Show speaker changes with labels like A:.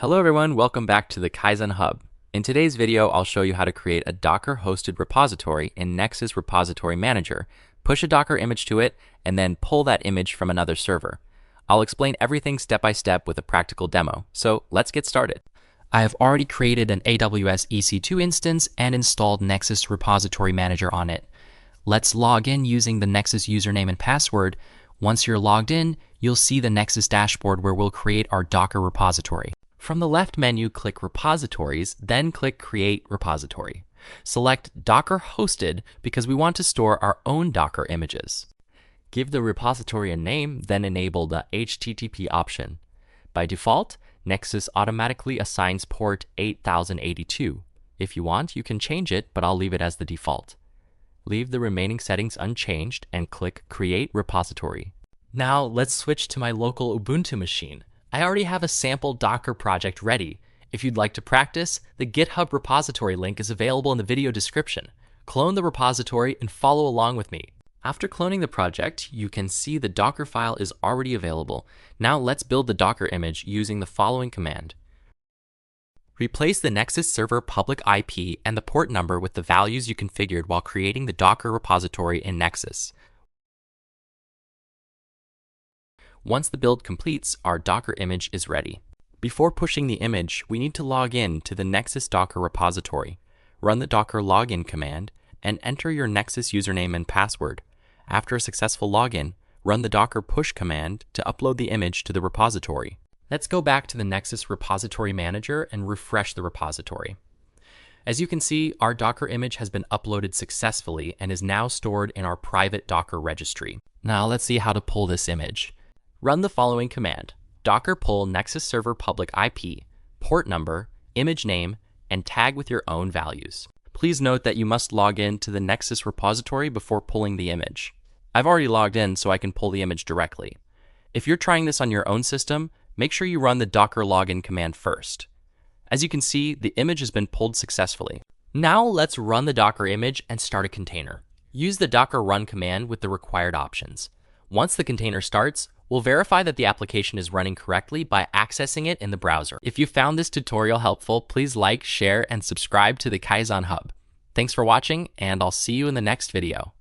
A: Hello everyone, welcome back to the Kaizen Hub. In today's video, I'll show you how to create a Docker-hosted repository in Nexus Repository Manager, push a Docker image to it, and then pull that image from another server. I'll explain everything step by step with a practical demo, so let's get started. I have already created an AWS EC2 instance and installed Nexus Repository Manager on it. Let's log in using the Nexus username and password. Once you're logged in, you'll see the Nexus dashboard where we'll create our Docker repository. From the left menu, click Repositories, then click Create Repository. Select Docker Hosted because we want to store our own Docker images. Give the repository a name, then enable the HTTP option. By default, Nexus automatically assigns port 8082. If you want, you can change it, but I'll leave it as the default. Leave the remaining settings unchanged and click Create Repository. Now let's switch to my local Ubuntu machine. I already have a sample Docker project ready. If you'd like to practice, the GitHub repository link is available in the video description. Clone the repository and follow along with me. After cloning the project, you can see the Docker file is already available. Now let's build the Docker image using the following command. Replace the Nexus server public IP and the port number with the values you configured while creating the Docker repository in Nexus. Once the build completes, our Docker image is ready. Before pushing the image, we need to log in to the Nexus Docker repository. Run the Docker login command and enter your Nexus username and password. After a successful login, run the Docker push command to upload the image to the repository. Let's go back to the Nexus Repository Manager and refresh the repository. As you can see, our Docker image has been uploaded successfully and is now stored in our private Docker registry. Now let's see how to pull this image. Run the following command: docker pull Nexus server public IP, port number, image name, and tag with your own values. Please note that you must log in to the Nexus repository before pulling the image. I've already logged in so I can pull the image directly. If you're trying this on your own system, make sure you run the Docker login command first. As you can see, the image has been pulled successfully. Now let's run the Docker image and start a container. Use the docker run command with the required options. Once the container starts, we'll verify that the application is running correctly by accessing it in the browser. If you found this tutorial helpful, please like, share, and subscribe to the Kaizen Hub. Thanks for watching, and I'll see you in the next video.